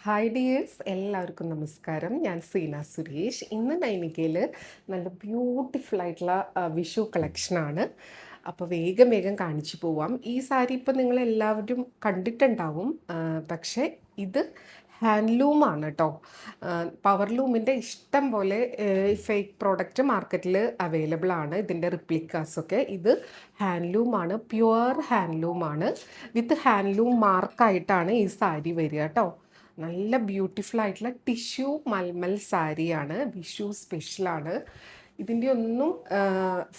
Hi dears, എല്ലാവർക്കും നമസ്കാരം. ഞാൻ സീന സുരേഷ്. ഇന്ന് നൈനികയിൽ നല്ല ബ്യൂട്ടിഫുൾ ആയിട്ടുള്ള വിഷു കളക്ഷനാണ്. അപ്പോൾ വേഗം വേഗം കാണിച്ചു പോവാം. ഈ സാരി ഇപ്പം നിങ്ങളെല്ലാവരും കണ്ടിട്ടുണ്ടാവും. പക്ഷേ ഇത് ഹാൻഡ്ലൂമാണ് കേട്ടോ. പവർലൂമിൻ്റെ ഇഷ്ടം പോലെ ഫേക്ക് പ്രോഡക്റ്റ് മാർക്കറ്റിൽ അവൈലബിൾ ആണ്. ഇതിൻ്റെ റിപ്ലിക്കാസൊക്കെ. ഇത് ഹാൻഡ്ലൂമാണ്, പ്യുവർ ഹാൻഡ്ലൂമാണ്. വിത്ത് ഹാൻഡ്ലൂം മാർക്കായിട്ടാണ് ഈ സാരി വരിക കേട്ടോ. നല്ല ബ്യൂട്ടിഫുൾ ആയിട്ടുള്ള ടിഷ്യൂ മൽമൽ സാരിയാണ്. വിഷു സ്പെഷ്യലാണ്. ഇതിൻ്റെ ഒന്നും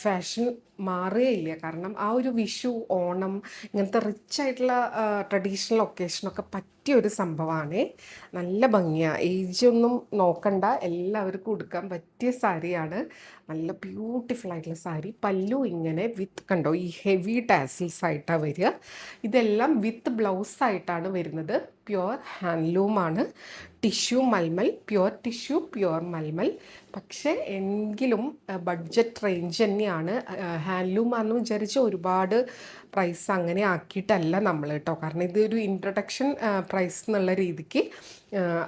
ഫാഷൻ മാറുകയില്ല. കാരണം ആ ഒരു വിഷു, ഓണം, ഇങ്ങനത്തെ റിച്ച് ആയിട്ടുള്ള ട്രഡീഷണൽ ഒക്കേഷനൊക്കെ പറ്റിയ ഒരു സംഭവമാണ്. നല്ല ഭംഗിയാണ്. ഏജ് ഒന്നും നോക്കണ്ട, എല്ലാവർക്കും ഉടുക്കാൻ പറ്റിയ സാരിയാണ്. നല്ല ബ്യൂട്ടിഫുൾ ആയിട്ടുള്ള സാരി. പല്ലു ഇങ്ങനെ വിത്ത്, കണ്ടോ, ഈ ഹെവി ടാസിൽസ് ആയിട്ടാണ് വരിക. ഇതെല്ലാം വിത്ത് ബ്ലൗസ് ആയിട്ടാണ് വരുന്നത്. പ്യുവർ ഹാൻഡ്ലൂമാണ്. ടിഷ്യൂ മൽമൽ, പ്യുവർ ടിഷ്യൂ, പ്യുവർ മൽമൽ. പക്ഷേ എങ്കിലും ബഡ്ജറ്റ് റേഞ്ച് തന്നെയാണ്. ഹാൻഡ്ലൂം ആണെന്ന് വിചാരിച്ച് ഒരുപാട് പ്രൈസ് അങ്ങനെ ആക്കിയിട്ടല്ല നമ്മൾ കേട്ടോ. കാരണം ഇതൊരു ഇൻട്രൊഡക്ഷൻ പ്രൈസ് എന്നുള്ള രീതിക്ക്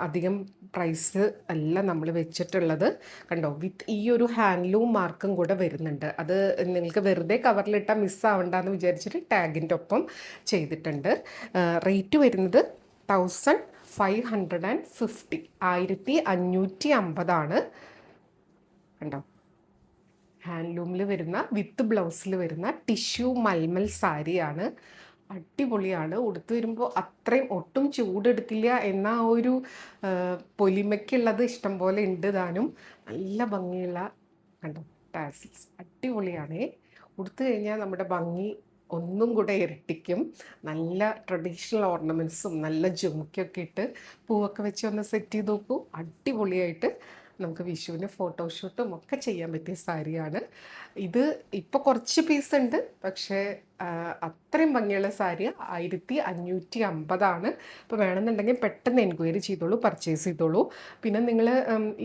അധികം പ്രൈസ് അല്ല നമ്മൾ വെച്ചിട്ടുള്ളത്. കണ്ടോ, വിത്ത് ഈ ഒരു ഹാൻഡ്ലൂം മാർക്കും കൂടെ വരുന്നുണ്ട്. അത് നിങ്ങൾക്ക് വെറുതെ കവറിലിട്ടാൽ മിസ്സാവണ്ടെന്ന് വിചാരിച്ചിട്ട് ടാഗിൻ്റെ ഒപ്പം ചെയ്തിട്ടുണ്ട്. റേറ്റ് വരുന്നത് 1550, 1550. കണ്ടോ, ഹാൻഡ്ലൂമിൽ വരുന്ന വിത്ത് ബ്ലൗസിൽ വരുന്ന ടിഷ്യൂ മൽമൽ സാരിയാണ്. അടിപൊളിയാണ്. ഉടുത്ത് വരുമ്പോൾ അത്രയും ഒട്ടും ചൂടെടുക്കില്ല എന്ന ഒരു പൊലിമയ്ക്കുള്ളത് ഇഷ്ടം പോലെ ഉണ്ട് താനും. നല്ല ഭംഗിയുള്ള, കണ്ടോ, ടാസിൽസ് അടിപൊളിയാണ്. ഉടുത്ത് കഴിഞ്ഞാൽ നമ്മുടെ ഭംഗി ഒന്നും കൂടെ ഇരട്ടിക്കും. നല്ല ട്രഡീഷണൽ ഓർണമെൻറ്റ്സും നല്ല ജുമുക്കൊക്കെ ഇട്ട് പൂവൊക്കെ വെച്ച് ഒന്ന് സെറ്റ് ചെയ്ത് നോക്കൂ. അടിപൊളിയായിട്ട് നമുക്ക് വിഷുവിന് ഫോട്ടോഷൂട്ടും ഒക്കെ ചെയ്യാൻ പറ്റിയ സാരിയാണ് ഇത്. ഇപ്പോൾ കുറച്ച് പീസ് ഉണ്ട്, പക്ഷേ അത്രയും ഭംഗിയുള്ള സാരി 1550. അപ്പോൾ വേണമെന്നുണ്ടെങ്കിൽ പെട്ടെന്ന് എൻക്വയറി ചെയ്തോളൂ, പർച്ചേസ് ചെയ്തോളൂ. പിന്നെ നിങ്ങൾ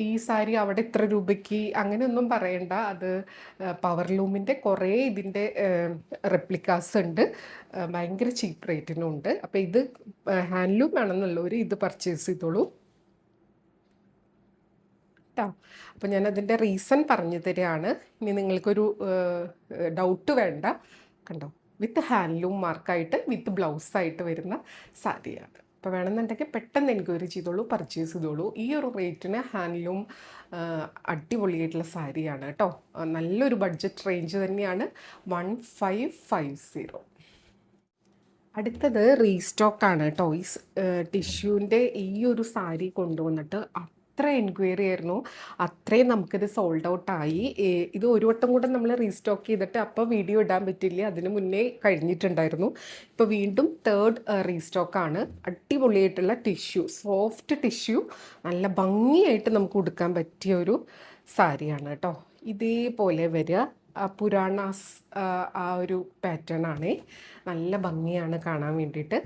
ഈ സാരി അവിടെ ഇത്ര രൂപയ്ക്ക് അങ്ങനെയൊന്നും പറയണ്ട. അത് പവർലൂമിൻ്റെ കുറേ ഇതിൻ്റെ റെപ്ലിക്കാസ് ഉണ്ട്. ഭയങ്കര ചീപ്പ് റേറ്റിനും ഉണ്ട്. അപ്പോൾ ഇത് ഹാൻഡ്ലൂം വേണമെന്നുള്ളവർ ഇത് പർച്ചേസ് ചെയ്തോളൂ. അപ്പം ഞാനതിൻ്റെ റീസൺ പറഞ്ഞു തരികയാണ്. ഇനി നിങ്ങൾക്കൊരു ഡൗട്ട് വേണ്ട. കണ്ടോ, വിത്ത് ഹാൻഡ്ലൂം മാർക്കായിട്ട് വിത്ത് ബ്ലൗസായിട്ട് വരുന്ന സാരിയാണ്. അപ്പോൾ വേണമെന്നുണ്ടെങ്കിൽ പെട്ടെന്ന് എൻക്വയറി ചെയ്തോളൂ, പർച്ചേസ് ചെയ്തോളൂ. ഈ ഒരു റേറ്റിന് ഹാൻഡ്ലൂം അടിപൊളിയായിട്ടുള്ള സാരിയാണ് കേട്ടോ. നല്ലൊരു ബഡ്ജറ്റ് റേഞ്ച് തന്നെയാണ്. 1550. അടുത്തത് റീസ്റ്റോക്കാണ് കേട്ടോ. ഈ ടിഷ്യൂവിൻ്റെ ഈ ഒരു സാരി കൊണ്ടുവന്നിട്ട് അത്ര എൻക്വയറി ആയിരുന്നു, അത്രയും നമുക്കിത് സോൾഡ് ഔട്ടായി. ഇത് ഒരു വട്ടം കൂടെ നമ്മൾ റീസ്റ്റോക്ക് ചെയ്തിട്ട് അപ്പോൾ വീഡിയോ ഇടാൻ പറ്റില്ല, അതിന് മുന്നേ കഴിഞ്ഞിട്ടുണ്ടായിരുന്നു. ഇപ്പോൾ വീണ്ടും തേർഡ് റീസ്റ്റോക്കാണ്. അടിപൊളിയായിട്ടുള്ള ടിഷ്യൂ, സോഫ്റ്റ് ടിഷ്യൂ, നല്ല ഭംഗിയായിട്ട് നമുക്ക് ഉടുക്കാൻ പറ്റിയ ഒരു സാരിയാണ് കേട്ടോ. ഇതേപോലെ വരിക പുരാണാസ് ആ ഒരു പാറ്റേൺ ആണ്. നല്ല ഭംഗിയാണ് കാണാൻ വേണ്ടിയിട്ട്.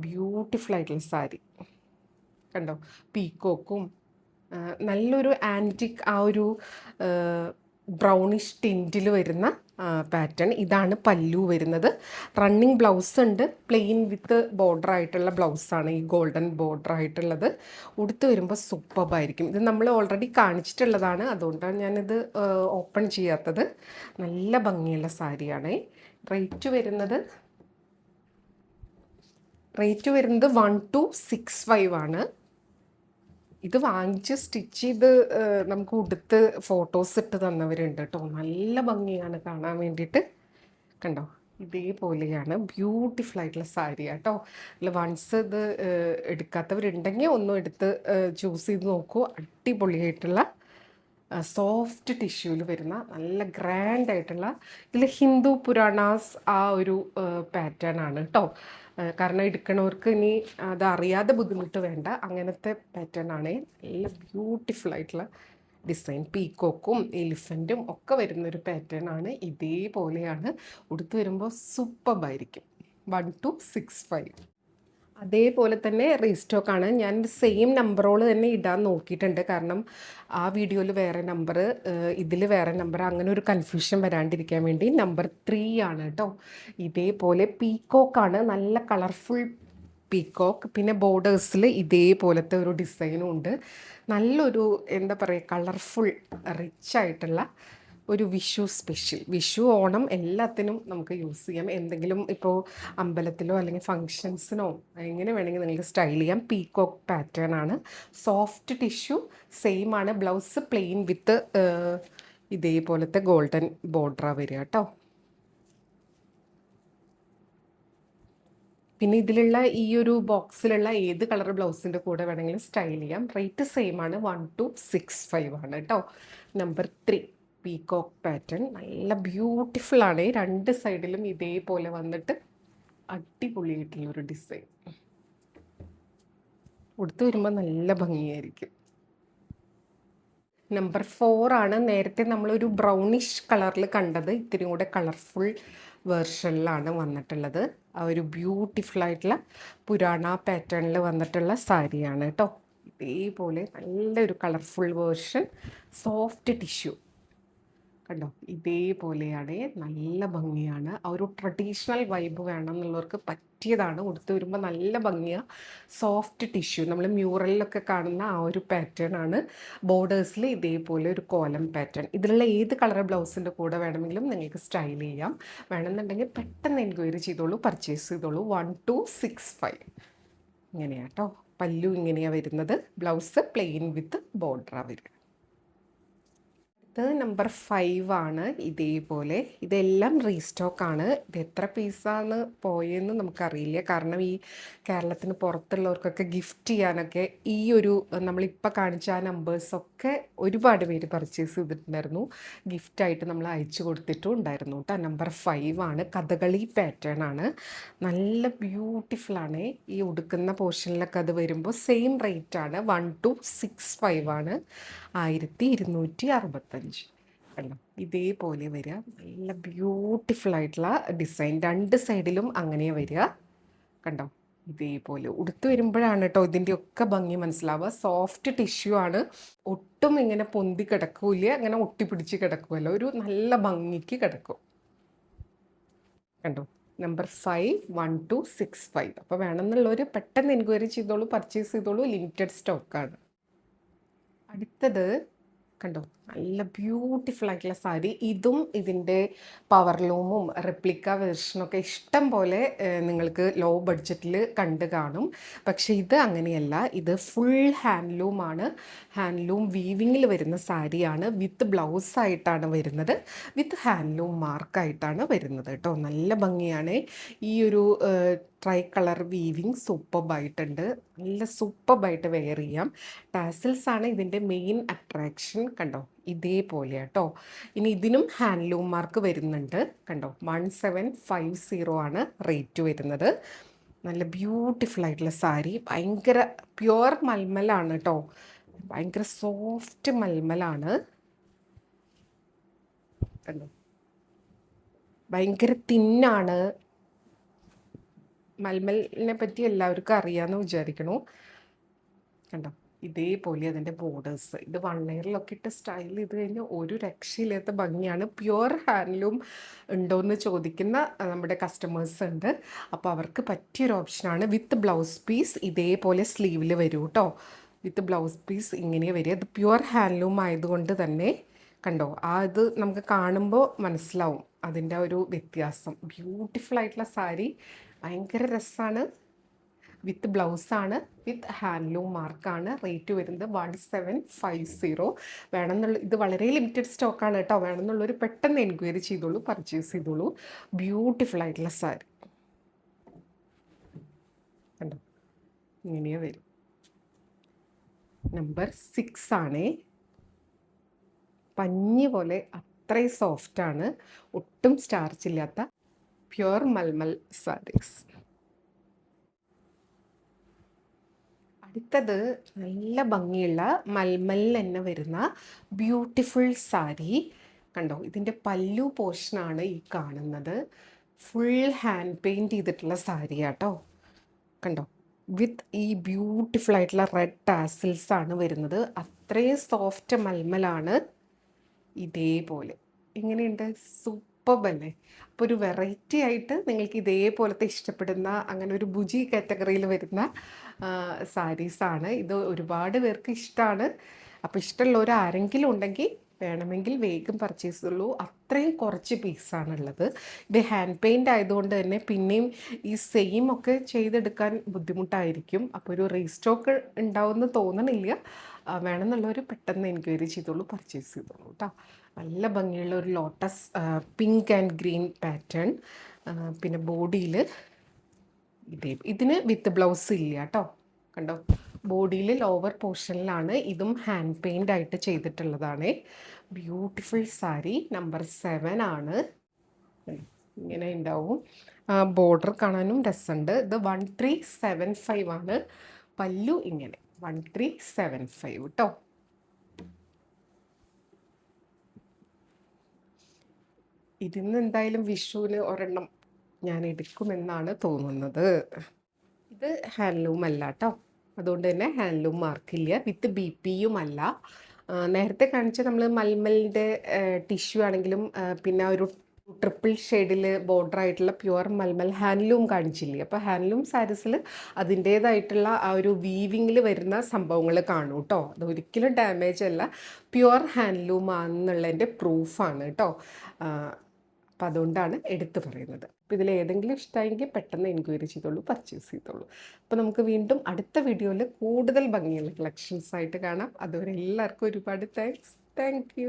ബ്യൂട്ടിഫുൾ ആയിട്ടുള്ള സാരി കണ്ടോ, പീക്കോക്കും നല്ലൊരു ആൻറ്റിക് ആ ഒരു ബ്രൗണിഷ് ടിൻറ്റിൽ വരുന്ന പാറ്റേൺ. ഇതാണ് പല്ലു വരുന്നത്. റണ്ണിങ് ബ്ലൗസ് ഉണ്ട്, പ്ലെയിൻ വിത്ത് ബോർഡർ ആയിട്ടുള്ള ബ്ലൗസാണ് ഈ ഗോൾഡൻ ബോർഡർ ആയിട്ടുള്ളത്. ഉടുത്ത് വരുമ്പോൾ സൂപ്പറായിരിക്കും. ഇത് നമ്മൾ ഓൾറെഡി കാണിച്ചിട്ടുള്ളതാണ്, അതുകൊണ്ടാണ് ഞാനിത് ഓപ്പൺ ചെയ്യാത്തത്. നല്ല ഭംഗിയുള്ള സാരിയാണ്. റേറ്റ് വരുന്നത് 1265 ആണ്. ഇത് വാങ്ങിച്ച് സ്റ്റിച്ച് ചെയ്ത് നമുക്ക് ഉടുത്ത് ഫോട്ടോസ് ഇട്ട് തന്നവരുണ്ട് കേട്ടോ. നല്ല ഭംഗിയാണ് കാണാൻ വേണ്ടിയിട്ട്. കണ്ടോ, ഇതേപോലെയാണ് ബ്യൂട്ടിഫുൾ ആയിട്ടുള്ള സാരി കേട്ടോ. അല്ല, വൺസ് ഇത് എടുക്കാത്തവരുണ്ടെങ്കിൽ ഒന്നും എടുത്ത് ചൂസ് ചെയ്ത് നോക്കൂ. അടിപൊളിയായിട്ടുള്ള സോഫ്റ്റ് ടിഷ്യൂവിൽ വരുന്ന നല്ല ഗ്രാൻഡ് ആയിട്ടുള്ള, ഇതിൽ ഹിന്ദു പുരാണാസ് ആ ഒരു പാറ്റേൺ ആണ് കേട്ടോ. കാരണം എടുക്കണവർക്ക് ഇനി അത് അറിയാതെ ബുദ്ധിമുട്ട് വേണ്ട, അങ്ങനത്തെ പാറ്റേൺ ആണ്. നല്ല ബ്യൂട്ടിഫുൾ ആയിട്ടുള്ള ഡിസൈൻ, പീക്കോക്കും എലിഫൻറ്റും ഒക്കെ വരുന്നൊരു പാറ്റേൺ ആണ്. ഇതേപോലെയാണ് ഉടുത്ത് വരുമ്പോൾ സൂപ്പറായിരിക്കും. 1265. അതേപോലെ തന്നെ റീസ്റ്റോക്കാണ്. ഞാൻ സെയിം നമ്പറോട് തന്നെ ഇടാൻ നോക്കിയിട്ടുണ്ട്. കാരണം ആ വീഡിയോയിൽ വേറെ നമ്പർ, ഇതിൽ വേറെ നമ്പർ, അങ്ങനെ ഒരു കൺഫ്യൂഷൻ വരാണ്ടിരിക്കാൻ വേണ്ടി നമ്പർ 3 ആണ് കേട്ടോ. ഇതേപോലെ പീക്കോക്കാണ്, നല്ല കളർഫുൾ പീക്കോക്ക്. പിന്നെ ബോർഡേഴ്സിൽ ഇതേപോലത്തെ ഒരു ഡിസൈനും ഉണ്ട്. നല്ലൊരു എന്താ പറയുക, കളർഫുൾ റിച്ച് ആയിട്ടുള്ള ഒരു വിഷു സ്പെഷ്യൽ. വിഷു, ഓണം എല്ലാത്തിനും നമുക്ക് യൂസ് ചെയ്യാം. എന്തെങ്കിലും ഇപ്പോൾ അമ്പലത്തിലോ അല്ലെങ്കിൽ ഫങ്ഷൻസിനോ എങ്ങനെ വേണമെങ്കിൽ നിങ്ങൾക്ക് സ്റ്റൈൽ ചെയ്യാം. പീക്കോക്ക് പാറ്റേൺ ആണ്. സോഫ്റ്റ് ടിഷ്യൂ, സെയിം ആണ്. ബ്ലൗസ് പ്ലെയിൻ വിത്ത് ഇതേപോലത്തെ ഗോൾഡൻ ബോർഡറാണ് വരിക കേട്ടോ. പിന്നെ ഇതിലുള്ള ഈ ഒരു ബോക്സിലുള്ള ഏത് കളർ ബ്ലൗസിൻ്റെ കൂടെ വേണമെങ്കിലും സ്റ്റൈൽ ചെയ്യാം. റേറ്റ് സെയിം ആണ്, 1265 ആണ് കേട്ടോ. Number 3 peacock pattern. നല്ല ബ്യൂട്ടിഫുൾ ആണ്. രണ്ട് സൈഡിലും ഇതേപോലെ വന്നിട്ട് അടിപൊളിയായിട്ടുള്ളൊരു ഡിസൈൻ. ഉടുത്ത് വരുമ്പോൾ നല്ല ഭംഗിയായിരിക്കും. നമ്പർ 4 ആണ്. നേരത്തെ നമ്മളൊരു ബ്രൗണിഷ് കളറിൽ കണ്ടത് ഇത്തിരി കൂടെ കളർഫുൾ വേർഷനിലാണ് വന്നിട്ടുള്ളത്. ആ ഒരു ബ്യൂട്ടിഫുൾ ആയിട്ടുള്ള പുരാണ പാറ്റേണിൽ വന്നിട്ടുള്ള സാരിയാണ് കേട്ടോ. ഇതേപോലെ നല്ലൊരു കളർഫുൾ വേർഷൻ, സോഫ്റ്റ് ടിഷ്യൂ കണ്ടോ. ഇതേപോലെയാണ്, നല്ല ഭംഗിയാണ്. ആ ഒരു ട്രഡീഷണൽ വൈബ് വേണം എന്നുള്ളവർക്ക് പറ്റിയതാണ്. ഉടുത്ത് വരുമ്പോൾ നല്ല ഭംഗിയാണ്. സോഫ്റ്റ് ടിഷ്യൂ, നമ്മൾ മ്യൂറലിലൊക്കെ കാണുന്ന ആ ഒരു പാറ്റേൺ ആണ്. ബോർഡേഴ്സിൽ ഇതേപോലെ ഒരു കോലം പാറ്റേൺ. ഇതിലുള്ള ഏത് കളർ ബ്ലൗസിൻ്റെ കൂടെ വേണമെങ്കിലും നിങ്ങൾക്ക് സ്റ്റൈൽ ചെയ്യാം. വേണമെന്നുണ്ടെങ്കിൽ പെട്ടെന്ന് എൻക്വയറി ചെയ്തോളൂ, പർച്ചേസ് ചെയ്തോളൂ. 1265 ഇങ്ങനെയാണ് കേട്ടോ. പല്ലു ഇങ്ങനെയാണ് വരുന്നത്. ബ്ലൗസ് പ്ലെയിൻ വിത്ത് ബോർഡറാണ് വരിക. ഇത് നമ്പർ 5 ആണ്. ഇതേപോലെ ഇതെല്ലാം റീസ്റ്റോക്ക് ആണ്. ഇത് എത്ര പീസാണ് പോയെന്ന് നമുക്കറിയില്ല. കാരണം ഈ കേരളത്തിന് പുറത്തുള്ളവർക്കൊക്കെ ഗിഫ്റ്റ് ചെയ്യാനൊക്കെ ഈ ഒരു നമ്മളിപ്പോൾ കാണിച്ച ആ നമ്പേഴ്സൊക്കെ ഒരുപാട് പേര് പർച്ചേസ് ചെയ്തിട്ടുണ്ടായിരുന്നു. ഗിഫ്റ്റായിട്ട് നമ്മൾ അയച്ചു കൊടുത്തിട്ടും ഉണ്ടായിരുന്നു കേട്ടോ. നമ്പർ 5 ആണ്. കഥകളി പാറ്റേൺ ആണ്. നല്ല ബ്യൂട്ടിഫുൾ ആണ്. ഈ ഉടുക്കുന്ന പോർഷനിലൊക്കെ അത് വരുമ്പോൾ സെയിം റേറ്റ് ആണ്. 1265 ആണ്. 1265 കണ്ടോ. ഇതേപോലെ വരിക. നല്ല ബ്യൂട്ടിഫുൾ ആയിട്ടുള്ള ഡിസൈൻ. രണ്ട് സൈഡിലും അങ്ങനെ വരിക കണ്ടോ. ഇതേപോലെ ഉടുത്ത് വരുമ്പോഴാണ് കേട്ടോ ഇതിൻ്റെ ഒക്കെ ഭംഗി മനസ്സിലാവുക. സോഫ്റ്റ് ടിഷ്യൂ ആണ്. ഒട്ടും ഇങ്ങനെ പൊന്തി കിടക്കൂല, അങ്ങനെ ഒട്ടിപ്പിടിച്ച് കിടക്കുമല്ലോ, ഒരു നല്ല ഭംഗിക്ക് കിടക്കും കണ്ടോ. നമ്പർ 5 1265. അപ്പോൾ വേണമെന്നുള്ളവർ പെട്ടെന്ന് എൻക്വയറി ചെയ്തോളൂ, പർച്ചേസ് ചെയ്തോളൂ. ലിമിറ്റഡ് സ്റ്റോക്കാണ്. അടുത്തത് കണ്ടോ, നല്ല ബ്യൂട്ടിഫുൾ ആയിട്ടുള്ള സാരി. ഇതും ഇതിൻ്റെ പവർ ലൂമും റെപ്ലിക്ക വേർഷനൊക്കെ ഇഷ്ടം പോലെ നിങ്ങൾക്ക് ലോ ബഡ്ജറ്റിൽ കണ്ട് കാണും. പക്ഷേ ഇത് അങ്ങനെയല്ല. ഇത് ഫുൾ ഹാൻഡ്ലൂമാണ്. ഹാൻഡ്ലൂം വീവിങ്ങിൽ വരുന്ന സാരിയാണ്. വിത്ത് ബ്ലൗസ് ആയിട്ടാണ് വരുന്നത്. വിത്ത് ഹാൻഡ്ലൂം മാർക്കായിട്ടാണ് വരുന്നത് കേട്ടോ. നല്ല ഭംഗിയാണ്. ഈ ഒരു ട്രൈ കളർ വീവിങ് സൂപ്പർബായിട്ടുണ്ട്. നല്ല സൂപ്പർബായിട്ട് വെയർ ചെയ്യാം. ടാസിൽസ് ആണ് ഇതിൻ്റെ മെയിൻ അട്രാക്ഷൻ കണ്ടോ. ഇതേപോലെ കേട്ടോ. ഇനി ഇതിനും ഹാൻഡ്ലൂം മാർക്ക് വരുന്നുണ്ട് കണ്ടോ. 1750 ആണ് റേറ്റ് വരുന്നത്. നല്ല ബ്യൂട്ടിഫുൾ ആയിട്ടുള്ള സാരി. ഭയങ്കര പ്യുവർ മൽമലാണ് കേട്ടോ. ഭയങ്കര സോഫ്റ്റ് മൽമലാണ് കണ്ടോ. ഭയങ്കര തിന്നാണ്. മൽമലിനെ പറ്റി എല്ലാവർക്കും അറിയാമെന്ന് വിചാരിക്കണു കണ്ടോ. ഇതേപോലെ അതിൻ്റെ ബോർഡേഴ്സ്. ഇത് 1 ലെയറിലൊക്കെ ഇട്ട് സ്റ്റൈൽ ചെയ്ത് കഴിഞ്ഞാൽ ഒരു രക്ഷയില്ലാത്ത ഭംഗിയാണ്. പ്യുവർ ഹാൻഡ്ലൂം ഉണ്ടോയെന്ന് ചോദിക്കുന്ന നമ്മുടെ കസ്റ്റമേഴ്സ് ഉണ്ട്. അപ്പോൾ അവർക്ക് പറ്റിയൊരു ഓപ്ഷനാണ്. വിത്ത് ബ്ലൗസ് പീസ് ഇതേപോലെ സ്ലീവിൽ വരും കേട്ടോ. വിത്ത് ബ്ലൗസ് പീസ് ഇങ്ങനെ വരിക. ഇത് പ്യുവർ ഹാൻഡ്ലൂം ആയതുകൊണ്ട് തന്നെ കണ്ടോ, ആ ഇത് നമുക്ക് കാണുമ്പോൾ മനസ്സിലാവും അതിൻ്റെ ഒരു വ്യത്യാസം. ബ്യൂട്ടിഫുൾ ആയിട്ടുള്ള സാരി, ഭയങ്കര രസമാണ്. വിത്ത് ബ്ലൗസാണ്, വിത്ത് ഹാൻഡ്ലൂം മാർക്കാണ്. റേറ്റ് വരുന്നത് 1750. വേണമെന്നുള്ള ഇത് വളരെ ലിമിറ്റഡ് സ്റ്റോക്കാണ് കേട്ടോ. വേണമെന്നുള്ളൊരു പെട്ടെന്ന് എൻക്വയറി ചെയ്തോളൂ, പർച്ചേസ് ചെയ്തോളൂ. ബ്യൂട്ടിഫുൾ ആയിട്ടുള്ള സാരി കണ്ടോ. ഇങ്ങനെയാണ് വരും. നമ്പർ 6 ആണ്. പഞ്ഞി പോലെ അത്രയും സോഫ്റ്റാണ്. ഒട്ടും സ്റ്റാർച്ച് ഇല്ലാത്ത പ്യുവർ മൽമൽ സാരീസ്. അടുത്തത് നല്ല ഭംഗിയുള്ള മൽമലിൽ തന്നെ വരുന്ന ബ്യൂട്ടിഫുൾ സാരി കണ്ടോ. ഇതിൻ്റെ പല്ലു പോർഷനാണ് ഈ കാണുന്നത്. ഫുൾ ഹാൻഡ് പെയിൻറ്റ് ചെയ്തിട്ടുള്ള സാരിയാട്ടോ കണ്ടോ. വിത്ത് ഈ ബ്യൂട്ടിഫുൾ ആയിട്ടുള്ള റെഡ് ടാസിൽസ് ആണ് വരുന്നത്. അത്രയും സോഫ്റ്റ് മൽമലാണ്. ഇതേപോലെ എങ്ങനെയുണ്ട്, സൂപ്പർ സൂപ്പർബല്ലേ. അപ്പോൾ ഒരു വെറൈറ്റി ആയിട്ട് നിങ്ങൾക്ക് ഇതേപോലത്തെ ഇഷ്ടപ്പെടുന്ന അങ്ങനെ ഒരു ബുജി കാറ്റഗറിയിൽ വരുന്ന സാരീസാണ് ഇത്. ഒരുപാട് പേർക്ക് ഇഷ്ടമാണ്. അപ്പോൾ ഇഷ്ടമുള്ളവർ ആരെങ്കിലും ഉണ്ടെങ്കിൽ വേണമെങ്കിൽ വേഗം പർച്ചേസ് ചെയ്യുള്ളൂ. അത്രയും കുറച്ച് പീസാണുള്ളത്. ഇത് ഹാൻഡ് പെയിൻ്റ് ആയതുകൊണ്ട് തന്നെ പിന്നെയും ഈ സെയിം ഒക്കെ ചെയ്തെടുക്കാൻ ബുദ്ധിമുട്ടായിരിക്കും. അപ്പോൾ ഒരു റീസ്റ്റോക്ക് ഉണ്ടാവുമെന്ന് തോന്നണില്ല. വേണമെന്നുള്ളവർ പെട്ടെന്ന് എൻക്വയറി ചെയ്തോളൂ, പർച്ചേസ് ചെയ്തോളൂ കേട്ടോ. നല്ല ഭംഗിയുള്ള ഒരു lotus pink and green pattern. പിന്നെ ബോഡിയിൽ ഇതിന് വിത്ത് ബ്ലൗസ് ഇല്ല കേട്ടോ. കണ്ടോ, ബോഡിയിൽ ലോവർ പോർഷനിലാണ്. ഇതും ഹാൻഡ് പെയിൻ്റ് ആയിട്ട് ചെയ്തിട്ടുള്ളതാണ്. ബ്യൂട്ടിഫുൾ സാരി. നമ്പർ 7 ആണ്. ഇങ്ങനെ ഉണ്ടാവും. ബോർഡർ കാണാനും രസമുണ്ട്. ഇത് 1375 ആണ്. പല്ലു ഇങ്ങനെ 1375 കേട്ടോ. ഇതിന്ന് എന്തായാലും വിഷുവിന് ഒരെണ്ണം ഞാൻ എടുക്കുമെന്നാണ് തോന്നുന്നത്. ഇത് ഹാൻഡ്ലൂം അല്ല കേട്ടോ, അതുകൊണ്ട് തന്നെ ഹാൻഡ്ലൂം മാർക്കില്ല. വിത്ത് BPയും അല്ല. നേരത്തെ കാണിച്ച നമ്മൾ മൽമലിൻ്റെ ടിഷ്യൂ ആണെങ്കിലും പിന്നെ ഒരു ട്രിപ്പിൾ ഷെയ്ഡിൽ ബോർഡർ ആയിട്ടുള്ള പ്യുവർ മൽമൽ ഹാൻഡ്ലൂം കാണിച്ചില്ലേ. അപ്പോൾ ഹാൻഡ്ലൂം സാരീസിൽ അതിൻ്റേതായിട്ടുള്ള ആ ഒരു വീവിങ്ങിൽ വരുന്ന സംഭവങ്ങൾ കാണും കേട്ടോ. അത് ഒരിക്കലും ഡാമേജ് അല്ല, പ്യുവർ ഹാൻഡ്ലൂം ആണെന്നുള്ളതിൻ്റെ പ്രൂഫാണ് കേട്ടോ. അപ്പം അതുകൊണ്ടാണ് എടുത്തു പറയുന്നത്. അപ്പോൾ ഇതിൽ ഏതെങ്കിലും ഇഷ്ടമായെങ്കിൽ പെട്ടെന്ന് എൻക്വയറി ചെയ്തോളൂ, പർച്ചേസ് ചെയ്തോളൂ. അപ്പോൾ നമുക്ക് വീണ്ടും അടുത്ത വീഡിയോയിൽ കൂടുതൽ ഭംഗിയുള്ള കളക്ഷൻസ് ആയിട്ട് കാണാം. അതുവരെ എല്ലാവർക്കും ഒരുപാട് താങ്ക്സ്. Thank you.